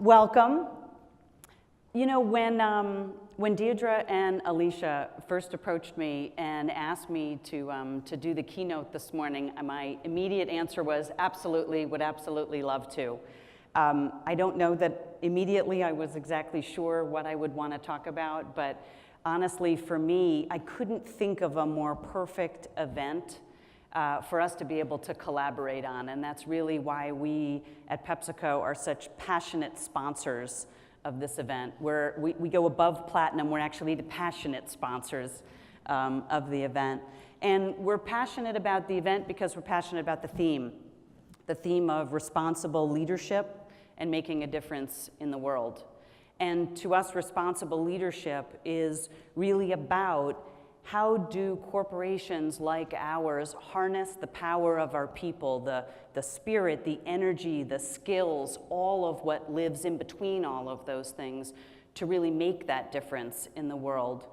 Welcome. You know, when Deirdre and Alicia first approached me and asked me to do the keynote this morning, my immediate answer was absolutely, would absolutely love to. I don't know that immediately I was exactly sure what I would want to talk about, but honestly, for me, I couldn't think of a more perfect event for us to be able to collaborate on, and that's really why we at PepsiCo are such passionate sponsors of this event. We go above platinum, we're actually the passionate sponsors of the event. And we're passionate about the event because we're passionate about the theme of responsible leadership and making a difference in the world. And to us, responsible leadership is really about how do corporations like ours harness the power of our people, the spirit, the energy, the skills, all of what lives in between all of those things to really make that difference in the world.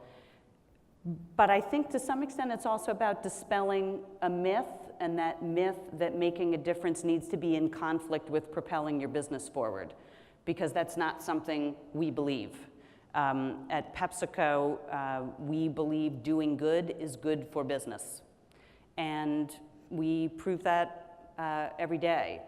But I think to some extent it's also about dispelling a myth, and that myth that making a difference needs to be in conflict with propelling your business forward, because that's not something we believe. At PepsiCo, we believe doing good is good for business. And we prove that every day.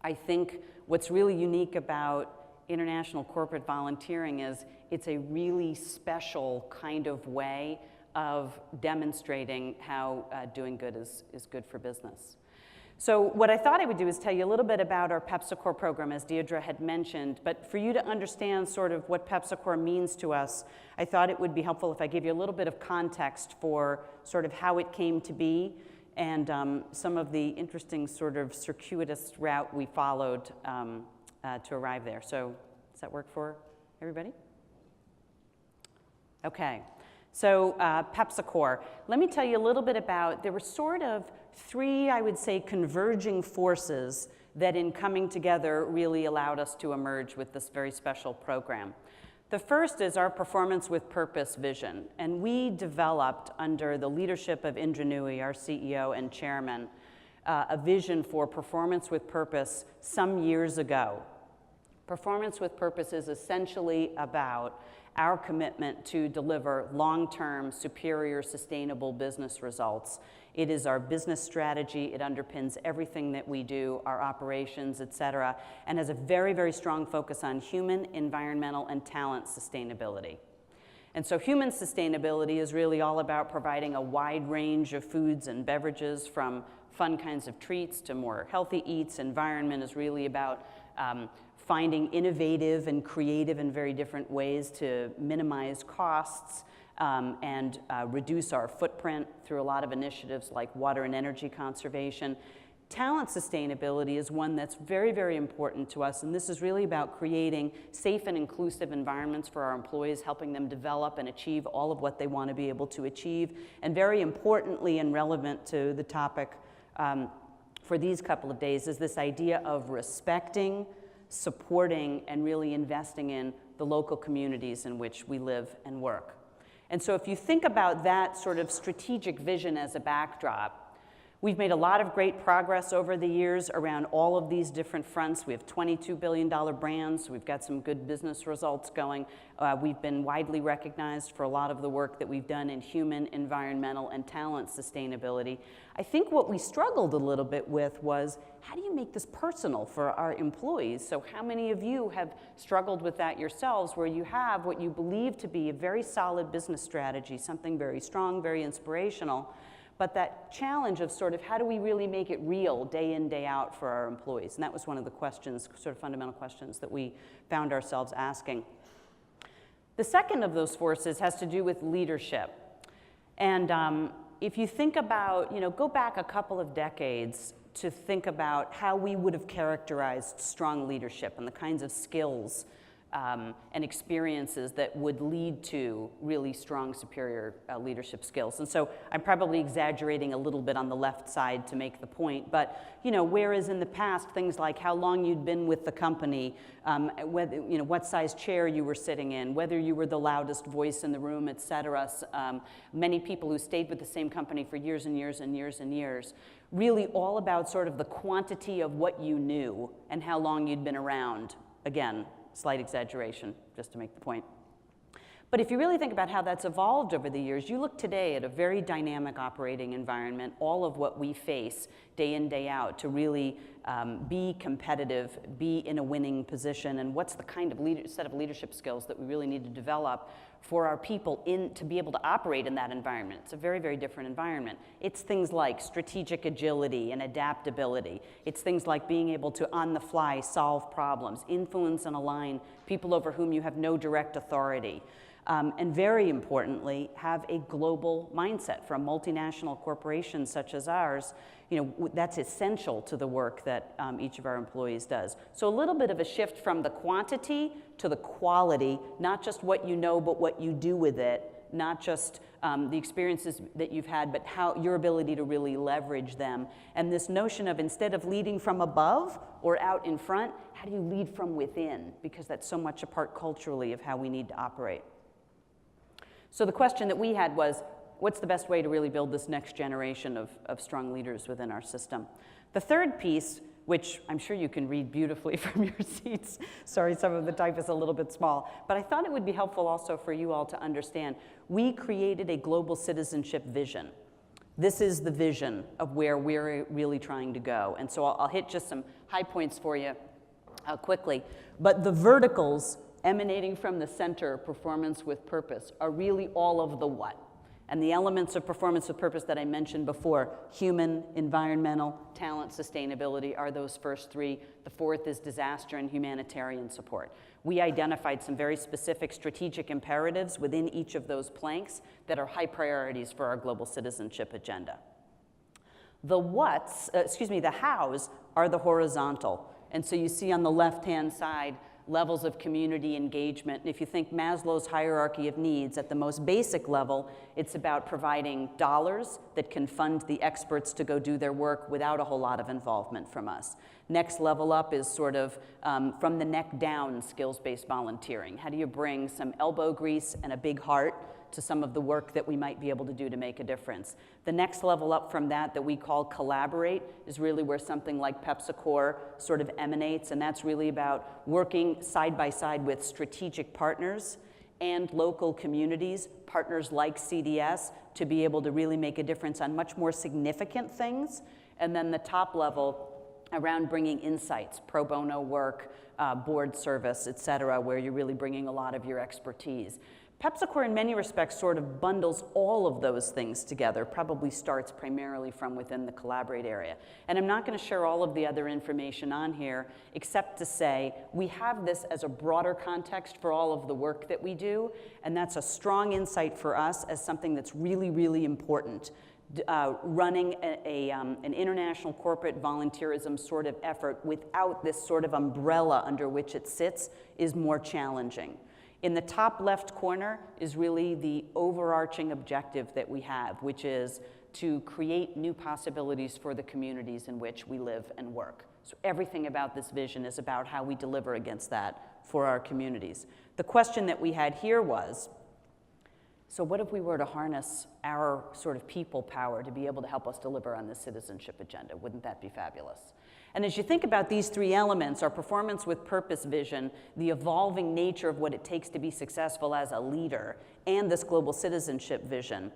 I think what's really unique about international corporate volunteering is it's a really special kind of way of demonstrating how doing good is good for business. So what I thought I would do is tell you a little bit about our PepsiCo program, as Deirdre had mentioned, but for you to understand sort of what PepsiCo means to us, I thought it would be helpful if I gave you a little bit of context for sort of how it came to be and some of the interesting sort of circuitous route we followed to arrive there. So does that work for everybody? Okay. So PepsiCo, let me tell you a little bit about, there were sort of three, I would say, converging forces that in coming together really allowed us to emerge with this very special program. The first is our Performance with Purpose vision, and we developed under the leadership of Indra Nooyi, our CEO and chairman, a vision for Performance with Purpose some years ago. Performance with Purpose is essentially about our commitment to deliver long-term, superior, sustainable business results. It is our business strategy. It underpins everything that we do, our operations, et cetera, and has a very, very strong focus on human, environmental, and talent sustainability. And so human sustainability is really all about providing a wide range of foods and beverages, from fun kinds of treats to more healthy eats. Environment is really about finding innovative and creative and very different ways to minimize costs and reduce our footprint through a lot of initiatives like water and energy conservation. Talent sustainability is one that's very, very important to us, and this is really about creating safe and inclusive environments for our employees, helping them develop and achieve all of what they want to be able to achieve, and very importantly and relevant to the topic for these couple of days is this idea of respecting, supporting, and really investing in the local communities in which we live and work. And so if you think about that sort of strategic vision as a backdrop, we've made a lot of great progress over the years around all of these different fronts. We have $22 billion brands. We've got some good business results going. We've been widely recognized for a lot of the work that we've done in human, environmental, and talent sustainability. I think what we struggled a little bit with was, how do you make this personal for our employees? So how many of you have struggled with that yourselves, where you have what you believe to be a very solid business strategy, something very strong, very inspirational, but that challenge of sort of how do we really make it real day in, day out for our employees? And that was one of the questions, sort of fundamental questions that we found ourselves asking. The second of those forces has to do with leadership. And if you think about, go back a couple of decades to think about how we would have characterized strong leadership and the kinds of skills and experiences that would lead to really strong, superior leadership skills. And so I'm probably exaggerating a little bit on the left side to make the point, but whereas in the past things like how long you'd been with the company, whether, what size chair you were sitting in, whether you were the loudest voice in the room, et cetera. Many people who stayed with the same company for years and years and years and years, really all about sort of the quantity of what you knew and how long you'd been around Again, slight exaggeration, just to make the point. But if you really think about how that's evolved over the years, you look today at a very dynamic operating environment, all of what we face day in, day out to really be competitive, be in a winning position, and what's the kind of set of leadership skills that we really need to develop for our people to be able to operate in that environment. It's a very, very different environment. It's things like strategic agility and adaptability. It's things like being able to, on the fly, solve problems, influence and align people over whom you have no direct authority. And very importantly, have a global mindset. For a multinational corporation such as ours, that's essential to the work that each of our employees does. So a little bit of a shift from the quantity to the quality, not just what you know, but what you do with it, not just the experiences that you've had, but how your ability to really leverage them. And this notion of, instead of leading from above or out in front, how do you lead from within? Because that's so much a part culturally of how we need to operate. So the question that we had was, what's the best way to really build this next generation of strong leaders within our system? The third piece, which I'm sure you can read beautifully from your seats, sorry, some of the type is a little bit small, but I thought it would be helpful also for you all to understand. We created a global citizenship vision. This is the vision of where we're really trying to go. And so I'll hit just some high points for you quickly. But the verticals emanating from the center, performance with purpose, are really all of the what. And the elements of performance with purpose that I mentioned before, human, environmental, talent, sustainability, are those first three. The fourth is disaster and humanitarian support. We identified some very specific strategic imperatives within each of those planks that are high priorities for our global citizenship agenda. The the hows are the horizontal. And so you see on the left-hand side, levels of community engagement. And if you think Maslow's hierarchy of needs, at the most basic level, it's about providing dollars that can fund the experts to go do their work without a whole lot of involvement from us. Next level up is sort of from the neck down skills-based volunteering. How do you bring some elbow grease and a big heart to some of the work that we might be able to do to make a difference? The next level up from that we call collaborate is really where something like PepsiCo sort of emanates, and that's really about working side by side with strategic partners and local communities, partners like CDS, to be able to really make a difference on much more significant things. And then the top level around bringing insights, pro bono work, board service, et cetera, where you're really bringing a lot of your expertise. PepsiCo, in many respects, sort of bundles all of those things together, probably starts primarily from within the collaborate area. And I'm not going to share all of the other information on here, except to say we have this as a broader context for all of the work that we do, and that's a strong insight for us as something that's really, really important. Running an international corporate volunteerism sort of effort without this sort of umbrella under which it sits is more challenging. In the top left corner is really the overarching objective that we have, which is to create new possibilities for the communities in which we live and work. So everything about this vision is about how we deliver against that for our communities. The question that we had here was, so what if we were to harness our sort of people power to be able to help us deliver on this citizenship agenda? Wouldn't that be fabulous? And as you think about these three elements, our performance with purpose vision, the evolving nature of what it takes to be successful as a leader, and this global citizenship vision,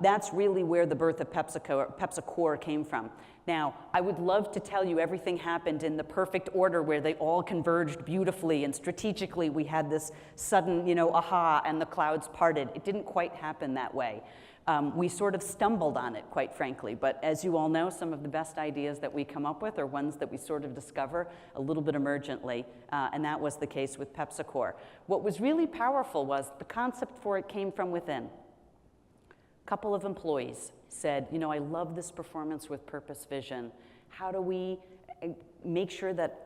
that's really where the birth of PepsiCo came from. Now, I would love to tell you everything happened in the perfect order where they all converged beautifully and strategically we had this sudden, aha, and the clouds parted. It didn't quite happen that way. We sort of stumbled on it, quite frankly, but as you all know, some of the best ideas that we come up with are ones that we sort of discover a little bit emergently, and that was the case with PepsiCo. What was really powerful was the concept for it came from within. A couple of employees said, I love this performance with purpose vision. How do we make sure that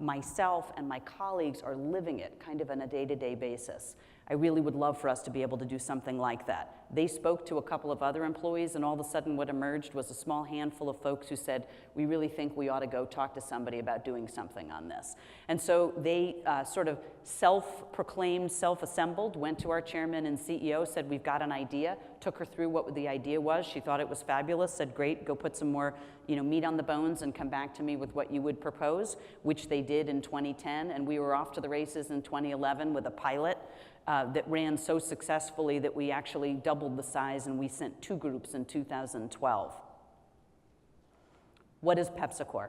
myself and my colleagues are living it kind of on a day-to-day basis? I really would love for us to be able to do something like that. They spoke to a couple of other employees, and all of a sudden what emerged was a small handful of folks who said, we really think we ought to go talk to somebody about doing something on this. And so they sort of self-proclaimed, self-assembled, went to our chairman and CEO, said, we've got an idea, took her through what the idea was. She thought it was fabulous, said, great, go put some more meat on the bones and come back to me with what you would propose, which they did in 2010, and we were off to the races in 2011 with a pilot that ran so successfully that we actually doubled the size, and we sent 2 groups in 2012. What is PepsiCo?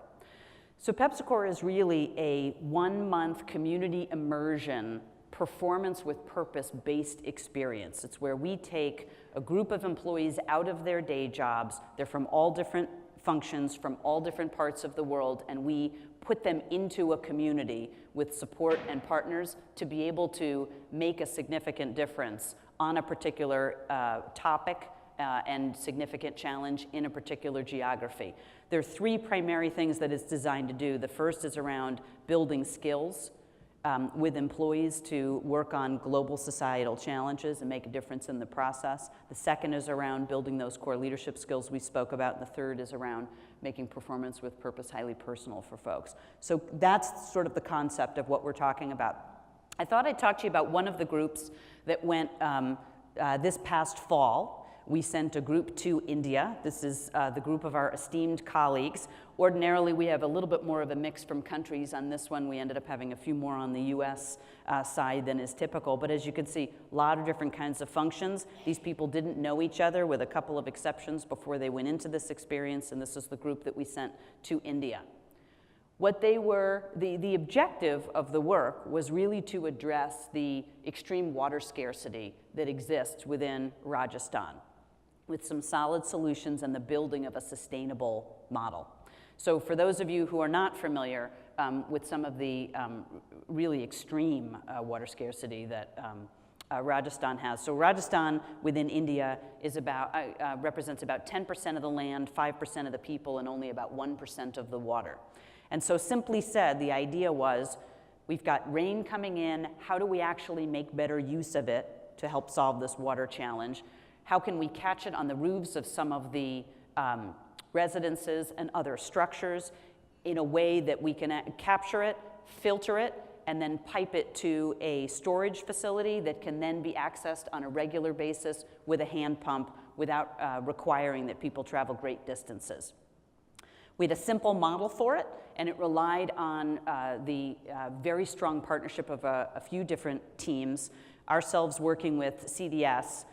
So PepsiCo is really a 1-month community immersion, performance with purpose-based experience. It's where we take a group of employees out of their day jobs. They're from all different functions, from all different parts of the world, and we put them into a community with support and partners to be able to make a significant difference on a particular topic and significant challenge in a particular geography. There are 3 primary things that it's designed to do. The first is around building skills with employees to work on global societal challenges and make a difference in the process. The second is around building those core leadership skills we spoke about. And the third is around making performance with purpose highly personal for folks. So that's sort of the concept of what we're talking about. I thought I'd talk to you about one of the groups that went this past fall. We sent a group to India. This is the group of our esteemed colleagues. Ordinarily, we have a little bit more of a mix from countries. On this one, we ended up having a few more on the US side than is typical. But as you can see, a lot of different kinds of functions. These people didn't know each other, with a couple of exceptions, before they went into this experience, and this is the group that we sent to India. What they were, the objective of the work was really to address the extreme water scarcity that exists within Rajasthan, with some solid solutions and the building of a sustainable model. So for those of you who are not familiar with some of the really extreme water scarcity that Rajasthan has. So Rajasthan within India is represents about 10% of the land, 5% of the people, and only about 1% of the water. And so simply said, the idea was, we've got rain coming in, how do we actually make better use of it to help solve this water challenge? How can we catch it on the roofs of some of the residences and other structures in a way that we can capture it, filter it, and then pipe it to a storage facility that can then be accessed on a regular basis with a hand pump without requiring that people travel great distances. We had a simple model for it, and it relied on the very strong partnership of a few different teams. Ourselves working with CDS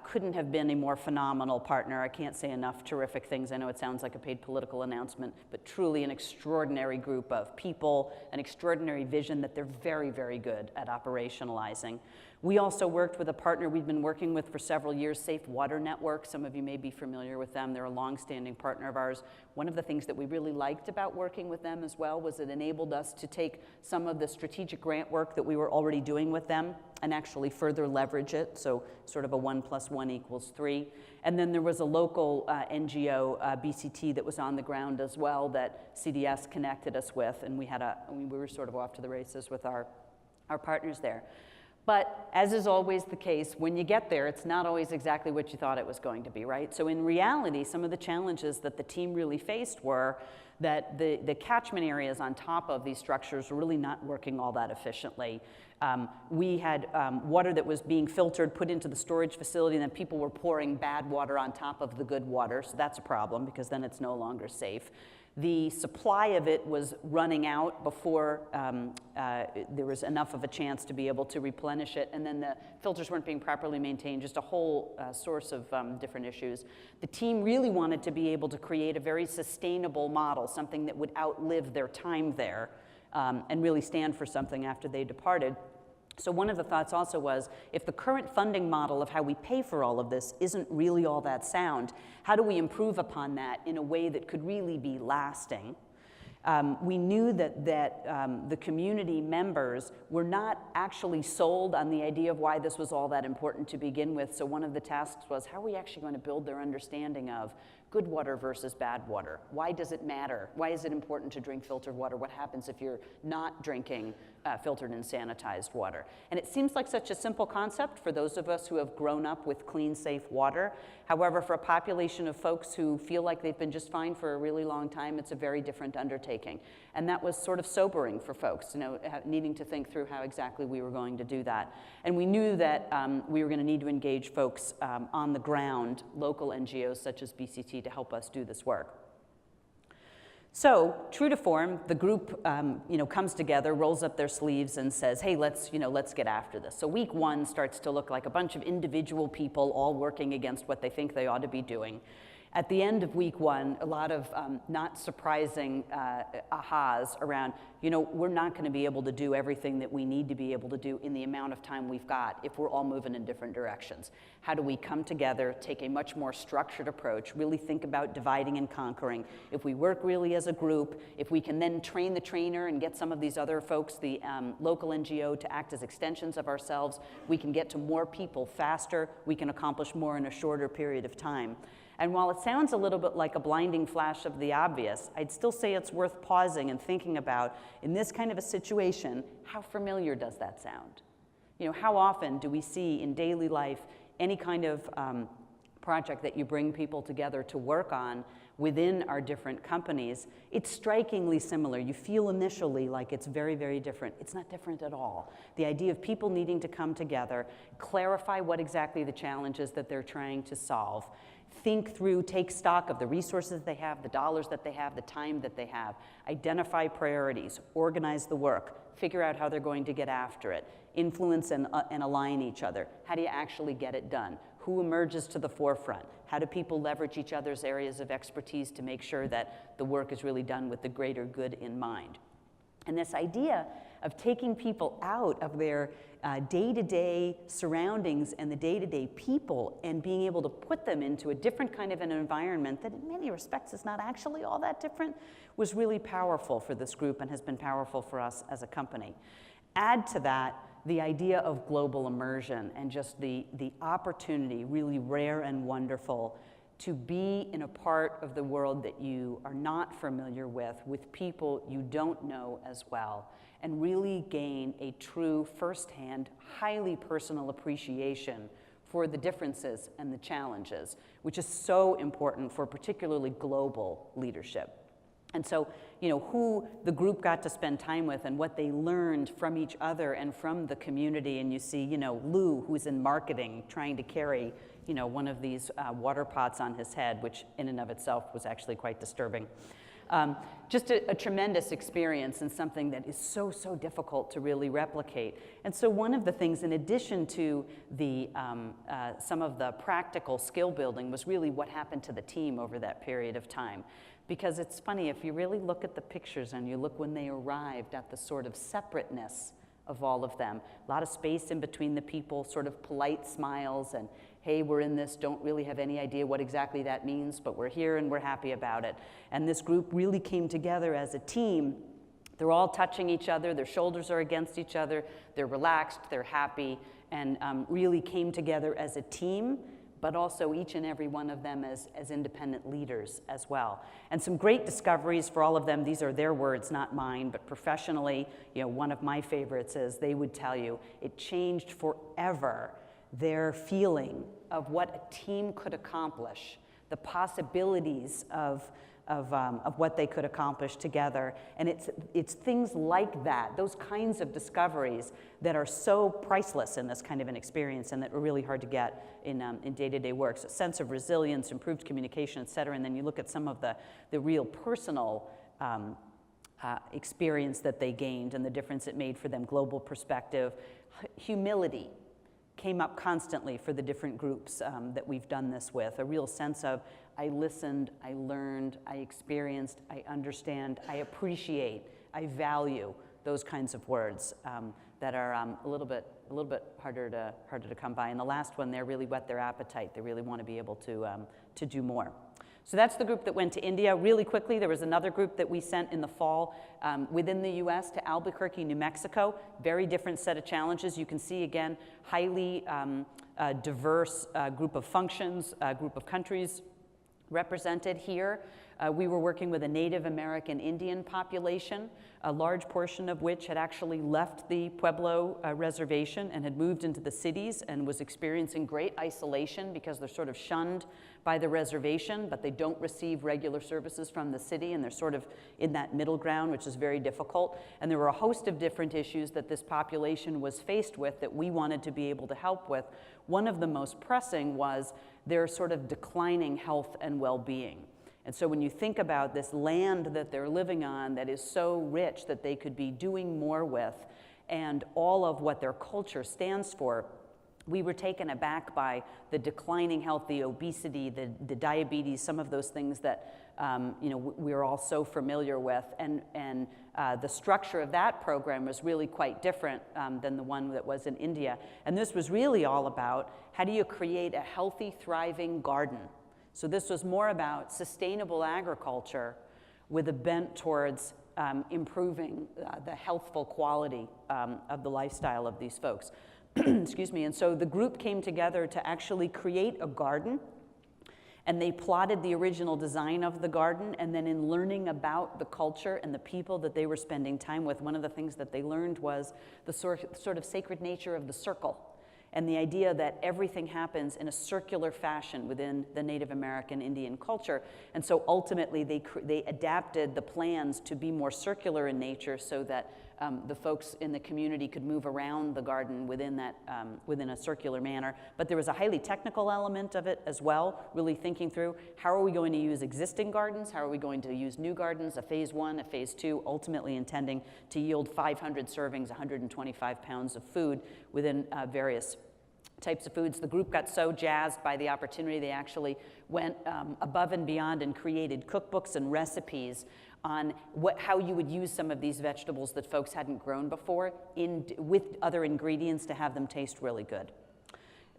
couldn't have been a more phenomenal partner. I can't say enough terrific things. I know it sounds like a paid political announcement, but truly an extraordinary group of people, an extraordinary vision that they're very, very good at operationalizing. We also worked with a partner we've been working with for several years, Safe Water Network. Some of you may be familiar with them. They're a longstanding partner of ours. One of the things that we really liked about working with them as well was it enabled us to take some of the strategic grant work that we were already doing with them and actually further leverage it, so sort of a 1 + 1 = 3. And then there was a local NGO, BCT, that was on the ground as well that CDS connected us with, and we were sort of off to the races with our partners there. But as is always the case, when you get there, it's not always exactly what you thought it was going to be, right? So in reality, some of the challenges that the team really faced were that the catchment areas on top of these structures were really not working all that efficiently. We had water that was being filtered, put into the storage facility, and then people were pouring bad water on top of the good water, so that's a problem because then it's no longer safe. The supply of it was running out before there was enough of a chance to be able to replenish it, and then the filters weren't being properly maintained, just a whole source of different issues. The team really wanted to be able to create a very sustainable model, something that would outlive their time there and really stand for something after they departed. So one of the thoughts also was, if the current funding model of how we pay for all of this isn't really all that sound, how do we improve upon that in a way that could really be lasting? We knew that the community members were not actually sold on the idea of why this was all that important to begin with. So one of the tasks was, how are we actually going to build their understanding of good water versus bad water? Why does it matter? Why is it important to drink filtered water? What happens if you're not drinking filtered and sanitized water. And it seems like such a simple concept for those of us who have grown up with clean, safe water. However, for a population of folks who feel like they've been just fine for a really long time, it's a very different undertaking. And that was sort of sobering for folks, needing to think through how exactly we were going to do that. And we knew that we were going to need to engage folks on the ground, local NGOs such as BCT, to help us do this work. So, true to form, the group comes together, rolls up their sleeves, and says, hey, let's get after this. So week one starts to look like a bunch of individual people all working against what they think they ought to be doing. At the end of week one, a lot of not surprising ahas around, we're not going to be able to do everything that we need to be able to do in the amount of time we've got if we're all moving in different directions. How do we come together, take a much more structured approach, really think about dividing and conquering? If we work really as a group, if we can then train the trainer and get some of these other folks, the local NGO, to act as extensions of ourselves, we can get to more people faster, we can accomplish more in a shorter period of time. And while it sounds a little bit like a blinding flash of the obvious, I'd still say it's worth pausing and thinking about, in this kind of a situation, how familiar does that sound? How often do we see in daily life any kind of project that you bring people together to work on within our different companies? It's strikingly similar. You feel initially like it's very, very different. It's not different at all. The idea of people needing to come together, clarify what exactly the challenge is that they're trying to solve, think through, take stock of the resources they have, the dollars that they have, the time that they have, identify priorities, organize the work, figure out how they're going to get after it, influence and align each other. How do you actually get it done? Who emerges to the forefront? How do people leverage each other's areas of expertise to make sure that the work is really done with the greater good in mind? And this idea of taking people out of their day-to-day surroundings and the day-to-day people and being able to put them into a different kind of an environment that in many respects is not actually all that different was really powerful for this group and has been powerful for us as a company. Add to that the idea of global immersion and just the opportunity, really rare and wonderful, to be in a part of the world that you are not familiar with people you don't know as well, and really gain a true firsthand, highly personal appreciation for the differences and the challenges, which is so important for particularly global leadership. And so, who the group got to spend time with and what they learned from each other and from the community. And you see, Lou, who's in marketing, trying to carry, one of these water pots on his head, which in and of itself was actually quite disturbing. Just a tremendous experience and something that is so, so difficult to really replicate. And so one of the things, in addition to the some of the practical skill building, was really what happened to the team over that period of time. Because it's funny, if you really look at the pictures and you look when they arrived at the sort of separateness of all of them, a lot of space in between the people, sort of polite smiles and, hey, we're in this, don't really have any idea what exactly that means, but we're here and we're happy about it. And this group really came together as a team. They're all touching each other, their shoulders are against each other, they're relaxed, they're happy, and really came together as a team, but also each and every one of them as independent leaders as well. And some great discoveries for all of them. These are their words, not mine, but professionally, one of my favorites is they would tell you it changed forever their feeling of what a team could accomplish, the possibilities of what they could accomplish together. And it's things like that, those kinds of discoveries that are so priceless in this kind of an experience and that are really hard to get in day-to-day work. So a sense of resilience, improved communication, et cetera. And then you look at some of the real personal experience that they gained and the difference it made for them, global perspective. Humility came up constantly for the different groups that we've done this with, a real sense of I listened, I learned, I experienced, I understand, I appreciate, I value, those kinds of words that are a little bit harder to come by. And the last one, they really whet their appetite. They really want to be able to do more. So that's the group that went to India. Really quickly, there was another group that we sent in the fall within the US to Albuquerque, New Mexico. Very different set of challenges. You can see, again, highly diverse group of functions, group of countries represented here. We were working with a Native American Indian population, a large portion of which had actually left the Pueblo reservation and had moved into the cities and was experiencing great isolation because they're sort of shunned by the reservation, but they don't receive regular services from the city, and they're sort of in that middle ground, which is very difficult. And there were a host of different issues that this population was faced with that we wanted to be able to help with. One of the most pressing was their sort of declining health and well-being. And so when you think about this land that they're living on that is so rich that they could be doing more with, and all of what their culture stands for, we were taken aback by the declining health, the obesity, the diabetes, some of those things that we're all so familiar with. And the structure of that program was really quite different than the one that was in India. And this was really all about how do you create a healthy, thriving garden. So this was more about sustainable agriculture with a bent towards improving the healthful quality of the lifestyle of these folks. Excuse me. And so the group came together to actually create a garden, and they plotted the original design of the garden, and then in learning about the culture and the people that they were spending time with, one of the things that they learned was the sort of sacred nature of the circle, and the idea that everything happens in a circular fashion within the Native American Indian culture. And so ultimately they adapted the plans to be more circular in nature so that the folks in the community could move around the garden within that within a circular manner. But there was a highly technical element of it as well, really thinking through how are we going to use existing gardens, how are we going to use new gardens, a phase one, a phase two, ultimately intending to yield 500 servings, 125 pounds of food within various types of foods. The group got so jazzed by the opportunity, they actually went above and beyond and created cookbooks and recipes on how you would use some of these vegetables that folks hadn't grown before with other ingredients to have them taste really good.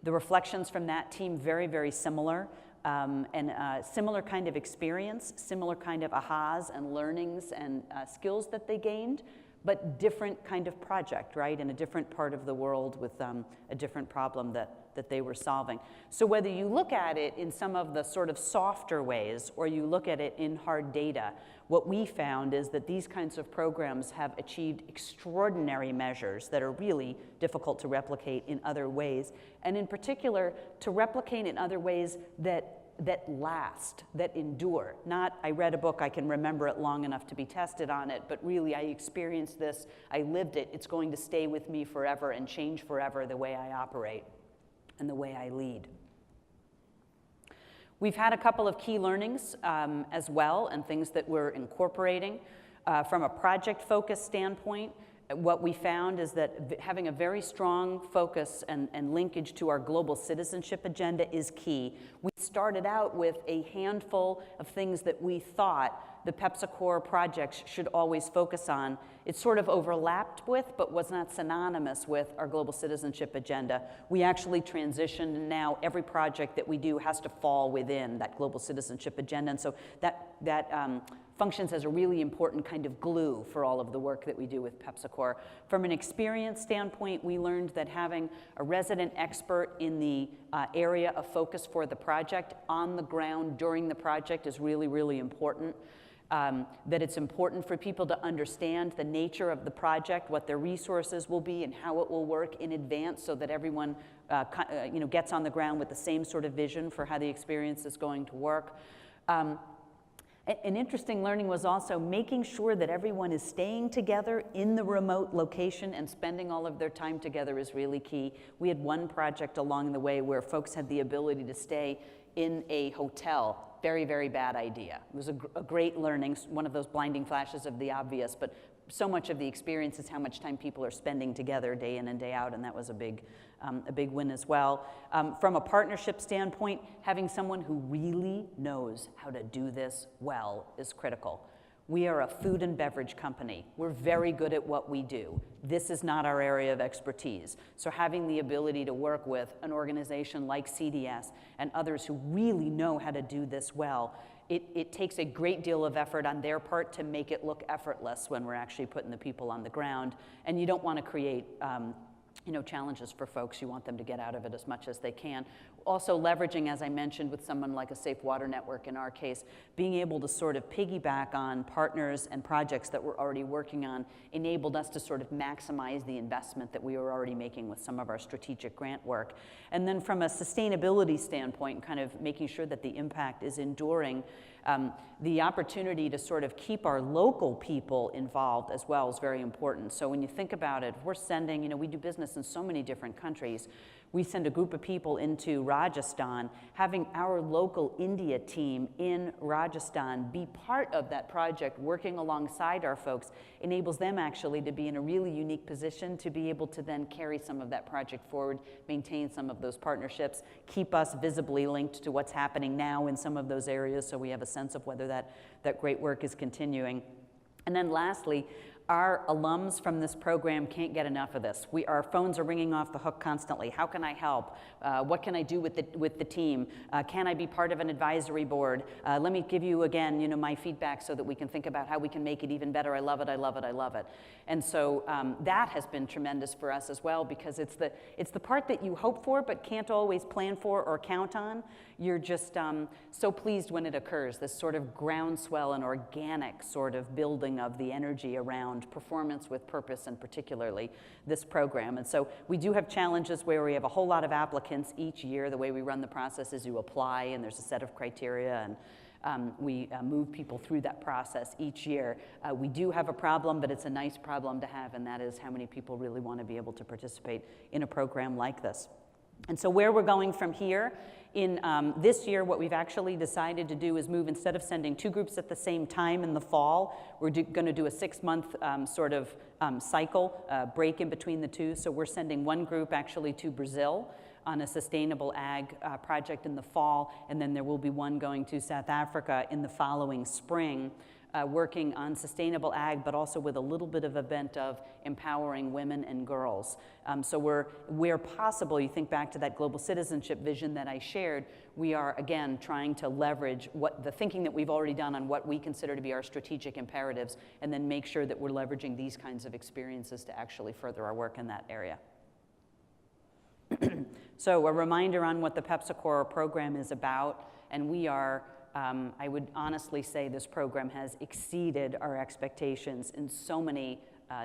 The reflections from that team, very, very similar, and similar kind of experience, similar kind of ahas and learnings and skills that they gained, but different kind of project, right, in a different part of the world with a different problem that they were solving. So whether you look at it in some of the sort of softer ways or you look at it in hard data, what we found is that these kinds of programs have achieved extraordinary measures that are really difficult to replicate in other ways, and in particular to replicate in other ways that last, that endure. Not, I read a book, I can remember it long enough to be tested on it, but really I experienced this, I lived it, it's going to stay with me forever and change forever the way I operate and the way I lead. We've had a couple of key learnings as well, and things that we're incorporating. From a project-focused standpoint, what we found is that having a very strong focus and linkage to our global citizenship agenda is key. We started out with a handful of things that we thought the PepsiCo projects should always focus on. It sort of overlapped with, but was not synonymous with, our global citizenship agenda. We actually transitioned, and now every project that we do has to fall within that global citizenship agenda, and so that functions as a really important kind of glue for all of the work that we do with PepsiCo. From an experience standpoint, we learned that having a resident expert in the area of focus for the project on the ground during the project is really, really important. That it's important for people to understand the nature of the project, what their resources will be, and how it will work in advance so that everyone gets on the ground with the same sort of vision for how the experience is going to work. An interesting learning was also making sure that everyone is staying together in the remote location and spending all of their time together is really key. We had one project along the way where folks had the ability to stay in a hotel. Very, very bad idea. It was a great learning, one of those blinding flashes of the obvious, but so much of the experience is how much time people are spending together day in and day out, and that was a big win as well. From a partnership standpoint, having someone who really knows how to do this well is critical. We are a food and beverage company. We're very good at what we do. This is not our area of expertise. So having the ability to work with an organization like CDS and others who really know how to do this well, it takes a great deal of effort on their part to make it look effortless when we're actually putting the people on the ground. And you don't want to create challenges for folks. You want them to get out of it as much as they can. Also leveraging, as I mentioned, with someone like a Safe Water Network in our case, being able to sort of piggyback on partners and projects that we're already working on enabled us to sort of maximize the investment that we were already making with some of our strategic grant work. And then from a sustainability standpoint, kind of making sure that the impact is enduring, the opportunity to sort of keep our local people involved as well is very important. So when you think about it, we're sending, we do business in so many different countries. We send a group of people into Rajasthan. Having our local India team in Rajasthan be part of that project, working alongside our folks, enables them actually to be in a really unique position to be able to then carry some of that project forward, maintain some of those partnerships, keep us visibly linked to what's happening now in some of those areas so we have a sense of whether that great work is continuing. And then lastly, our alums from this program can't get enough of this. Our phones are ringing off the hook constantly. How can I help? What can I do with the team? Can I be part of an advisory board? Let me give you again, my feedback so that we can think about how we can make it even better. I love it, I love it, I love it. And so that has been tremendous for us as well, because it's the part that you hope for but can't always plan for or count on. You're just so pleased when it occurs, this sort of groundswell and organic sort of building of the energy around performance with purpose, and particularly this program. And so we do have challenges where we have a whole lot of applicants each year. The way we run the process is you apply and there's a set of criteria, and we move people through that process each year. We do have a problem, but it's a nice problem to have, and that is how many people really want to be able to participate in a program like this. And so where we're going from here, in this year, what we've actually decided to do is move, instead of sending 2 groups at the same time in the fall, we're going to do a 6-month sort of cycle, break in between the two. So we're sending one group actually to Brazil on a sustainable ag project in the fall, and then there will be one going to South Africa in the following spring, working on sustainable ag, but also with a little bit of a bent of empowering women and girls. So where possible, you think back to that global citizenship vision that I shared, we are, again, trying to leverage the thinking that we've already done on what we consider to be our strategic imperatives, and then make sure that we're leveraging these kinds of experiences to actually further our work in that area. So a reminder on what the PepsiCo program is about, and we are, I would honestly say this program has exceeded our expectations in so many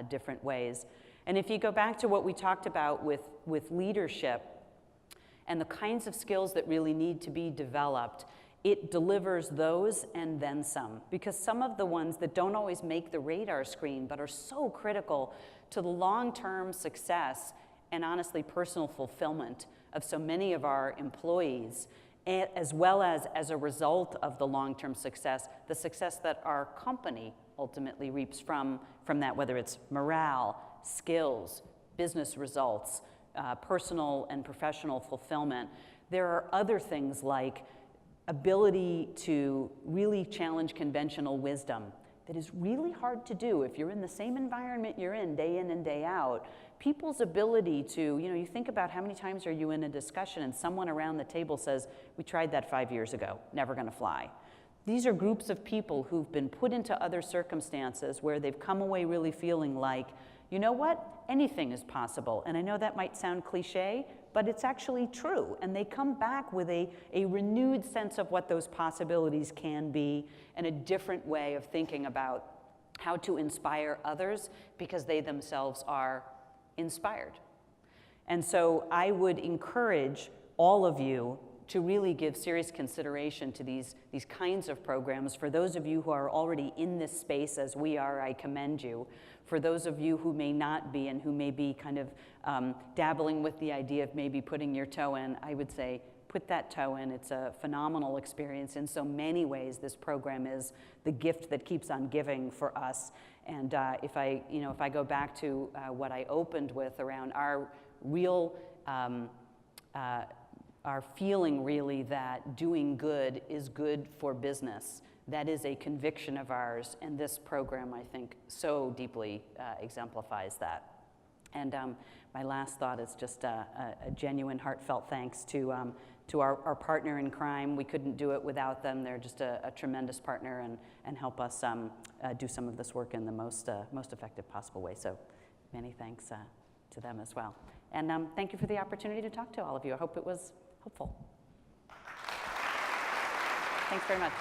different ways. And if you go back to what we talked about with leadership and the kinds of skills that really need to be developed, it delivers those and then some. Because some of the ones that don't always make the radar screen but are so critical to the long-term success and honestly personal fulfillment of so many of our employees, as well as a result of the long-term success, the success that our company ultimately reaps from that, whether it's morale, skills, business results, personal and professional fulfillment. There are other things like ability to really challenge conventional wisdom that is really hard to do if you're in the same environment you're in and day out. People's ability to, you think about how many times are you in a discussion and someone around the table says, we tried that 5 years ago, never gonna fly. These are groups of people who've been put into other circumstances where they've come away really feeling like, you know what, anything is possible. And I know that might sound cliche, but it's actually true. And they come back with a renewed sense of what those possibilities can be, and a different way of thinking about how to inspire others because they themselves are inspired. And so I would encourage all of you to really give serious consideration to these kinds of programs. For those of you who are already in this space as we are, I commend you. For those of you who may not be and who may be kind of dabbling with the idea of maybe putting your toe in, I would say put that toe in. It's a phenomenal experience. In so many ways, this program is the gift that keeps on giving for us. And if I go back to what I opened with around our real, our feeling really that doing good is good for business, that is a conviction of ours, and this program, I think, so deeply exemplifies that. And my last thought is just a genuine, heartfelt thanks to our partner in crime. We couldn't do it without them. They're just a tremendous partner and help us do some of this work in the most effective possible way. So many thanks to to them as well. And thank you for the opportunity to talk to all of you. I hope it was helpful. Thanks very much.